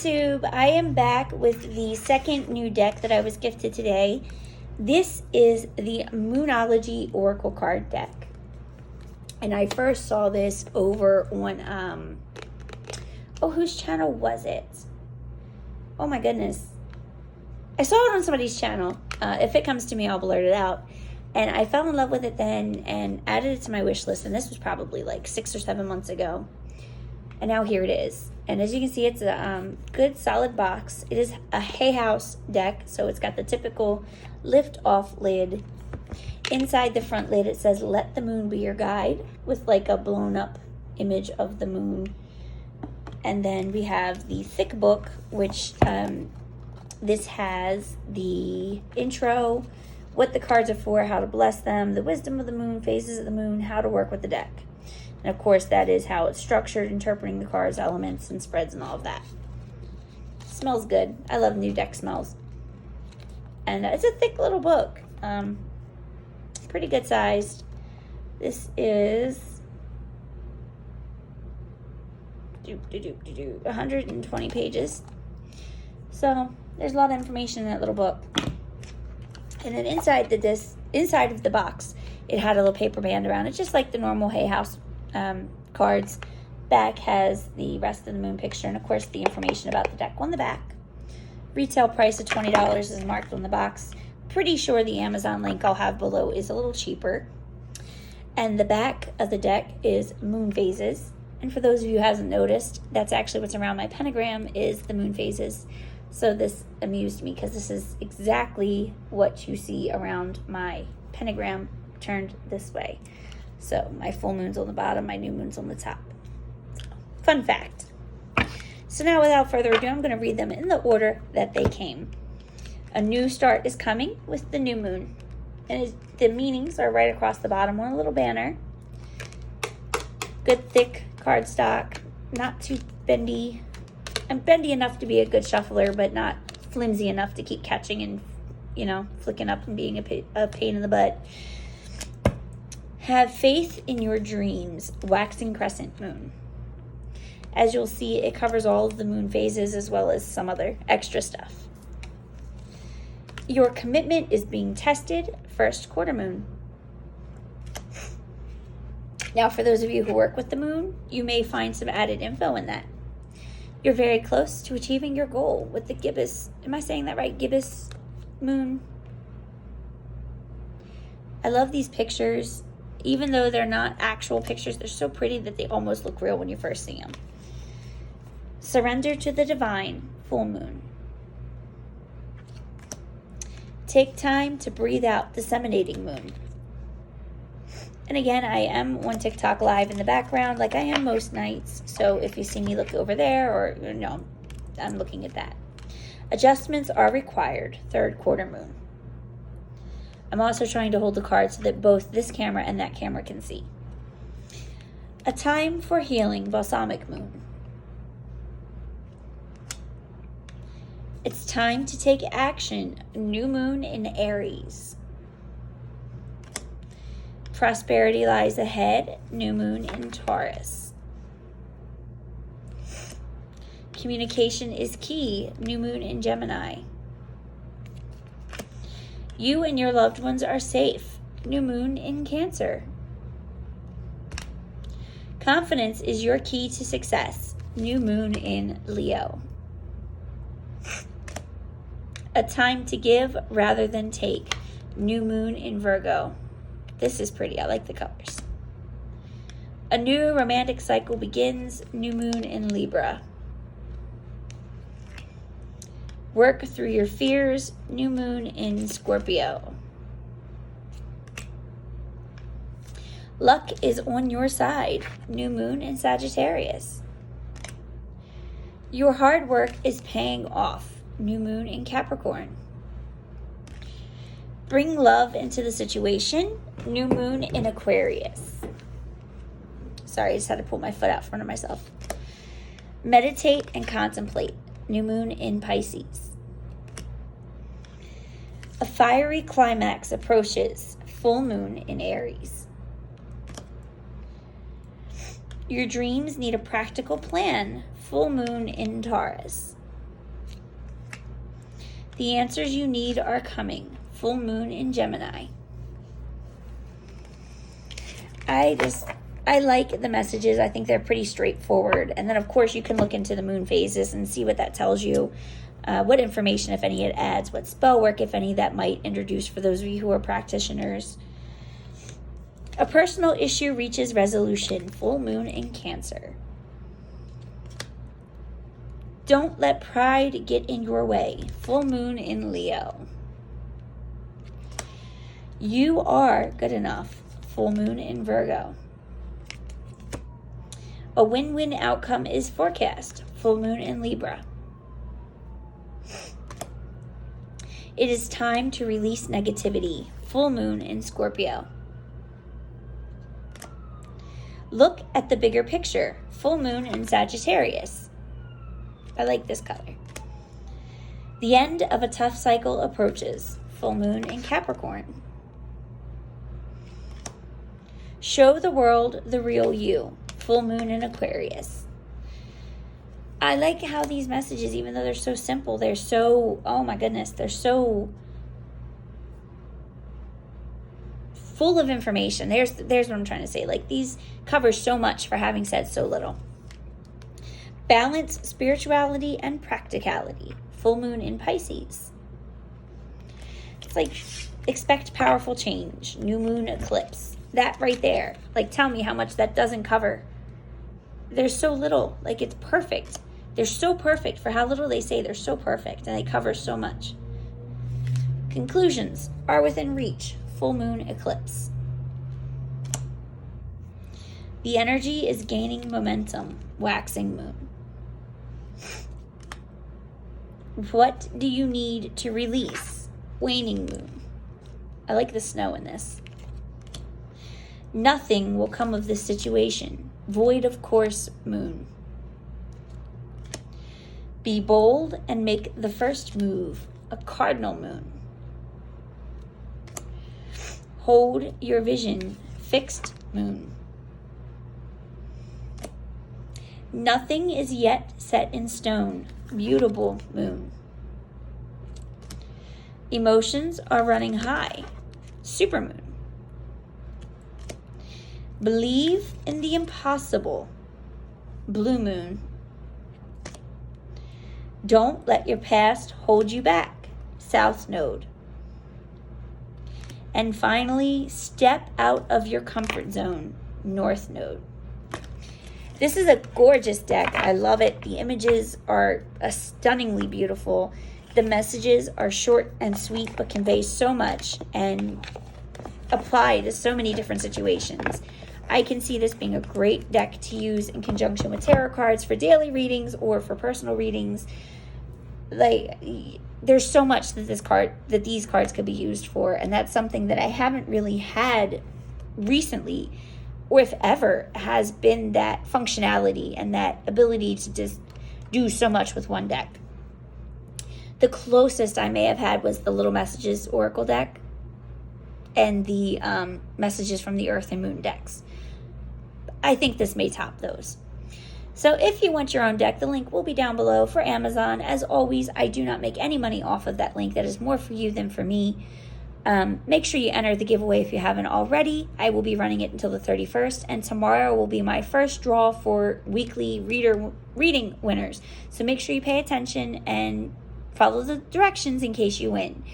YouTube, I am back with the second new deck that I was gifted today. This is the Moonology Oracle Card Deck. And I first saw this over on, whose channel was it? Oh my goodness. I saw it on somebody's channel. If it comes to me, I'll blurt it out. And I fell in love with it then and added it to my wish list. And this was probably like 6 or 7 months ago. And now here it is. And as you can see, it's a good solid box. It is a Hay House deck, so it's got the typical lift-off lid. Inside the front lid, it says, "Let the moon be your guide," with like a blown-up image of the moon. And then we have the thick book, which this has the intro, what the cards are for, how to bless them, the wisdom of the moon, phases of the moon, how to work with the deck. And of course, that is how it's structured, interpreting the cards, elements, and spreads, and all of that. Smells good. I love new deck smells. And it's a thick little book. Pretty good sized. This is 120 pages. So there's a lot of information in that little book. And then inside of the box, it had a little paper band around it, just like the normal Hay House cards. Back has the rest of the moon picture and of course the information about the deck on the back. Retail price of $20 is marked on the box. Pretty sure the Amazon link I'll have below is a little cheaper. And the back of the deck is moon phases. And for those of you who hasn't noticed, that's actually what's around my pentagram is the moon phases. So this amused me because this is exactly what you see around my pentagram turned this way. So my full moon's on the bottom, my new moon's on the top. Fun fact. So now without further ado, I'm going to read them in the order that they came. A new start is coming with the new moon. And the meanings are right across the bottom on a little banner. Good thick cardstock, not too bendy. I'm bendy enough to be a good shuffler, but not flimsy enough to keep catching and, flicking up and being a pain in the butt. Have faith in your dreams, waxing crescent moon. As you'll see, it covers all of the moon phases as well as some other extra stuff. Your commitment is being tested, first quarter moon. Now, for those of you who work with the moon, you may find some added info in that. You're very close to achieving your goal with the gibbous, am I saying that right? Gibbous moon. I love these pictures. Even though they're not actual pictures, they're so pretty that they almost look real when you first see them. Surrender to the divine, full moon. Take time to breathe out, disseminating moon. And again, I am on TikTok live in the background like I am most nights. So if you see me look over there or, I'm looking at that. Adjustments are required, third quarter moon. I'm also trying to hold the card so that both this camera and that camera can see. A time for healing, balsamic moon. It's time to take action, new moon in Aries. Prosperity lies ahead, new moon in Taurus. Communication is key, new moon in Gemini. You and your loved ones are safe, new moon in Cancer. Confidence is your key to success, new moon in Leo. A time to give rather than take, new moon in Virgo. This is pretty, I like the colors. A new romantic cycle begins, new moon in Libra. Work through your fears, new moon in Scorpio. Luck is on your side, new moon in Sagittarius. Your hard work is paying off, new moon in Capricorn. Bring love into the situation, new moon in Aquarius. Sorry, I just had to pull my foot out in front of myself. Meditate and contemplate, new moon in Pisces. A fiery climax approaches, full moon in Aries. Your dreams need a practical plan, full moon in Taurus. The answers you need are coming. Full moon in Gemini. I like the messages. I think they're pretty straightforward. And then, of course, you can look into the moon phases and see what that tells you, what information, if any, it adds, what spell work, if any, that might introduce for those of you who are practitioners. A personal issue reaches resolution. Full moon in Cancer. Don't let pride get in your way. Full moon in Leo. You are good enough. Full moon in Virgo. A win-win outcome is forecast. Full moon in Libra. It is time to release negativity. Full moon in Scorpio. Look at the bigger picture. Full moon in Sagittarius. I like this color. The end of a tough cycle approaches. Full moon in Capricorn. Show the world the real you. Full moon in Aquarius. I like how these messages, even though they're so simple, they're so, oh my goodness, they're so full of information. There's what I'm trying to say. Like, these cover so much for having said so little. Balance spirituality and practicality. Full moon in Pisces. It's like, expect powerful change. New moon eclipse. That right there. Like, tell me how much that doesn't cover. There's so little. Like, it's perfect. They're so perfect for how little they say. They're so perfect, and they cover so much. Conclusions are within reach. Full moon eclipse. The energy is gaining momentum. Waxing moon. What do you need to release? Waning moon. I like the snow in this. Nothing will come of this situation. Void of course moon. Be bold and make the first move. A cardinal moon. Hold your vision. Fixed moon. Nothing is yet set in stone. Mutable moon. Emotions are running high. Supermoon. Believe in the impossible. Blue moon. Don't let your past hold you back. South node. And finally, step out of your comfort zone. North node. This is a gorgeous deck. I love it. The images are stunningly beautiful. The messages are short and sweet, but convey so much and apply to so many different situations. I can see this being a great deck to use in conjunction with tarot cards for daily readings or for personal readings. Like, there's so much that these cards could be used for, and that's something that I haven't really had recently, or if ever, has been that functionality and that ability to just do so much with one deck. The closest I may have had was the Little Messages Oracle deck and the Messages from the Earth and Moon decks. I think this may top those. So if you want your own deck, the link will be down below for Amazon. As always, I do not make any money off of that link. That is more for you than for me. Make sure you enter the giveaway if you haven't already. I will be running it until the 31st, and tomorrow will be my first draw for weekly reading winners. So make sure you pay attention and follow the directions in case you win.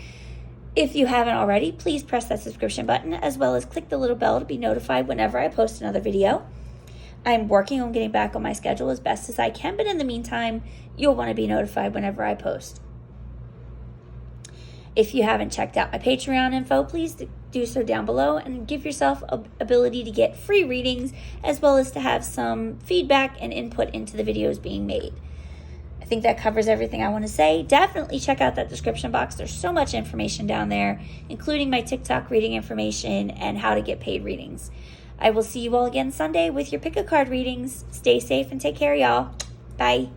If you haven't already, please press that subscription button as well as click the little bell to be notified whenever I post another video. I'm working on getting back on my schedule as best as I can, but in the meantime, you'll want to be notified whenever I post. If you haven't checked out my Patreon info, please do so down below and give yourself an ability to get free readings as well as to have some feedback and input into the videos being made. I think that covers everything I want to say. Definitely check out that description box. There's so much information down there, including my TikTok reading information and how to get paid readings. I will see you all again Sunday with your pick a card readings. Stay safe and take care, y'all. Bye.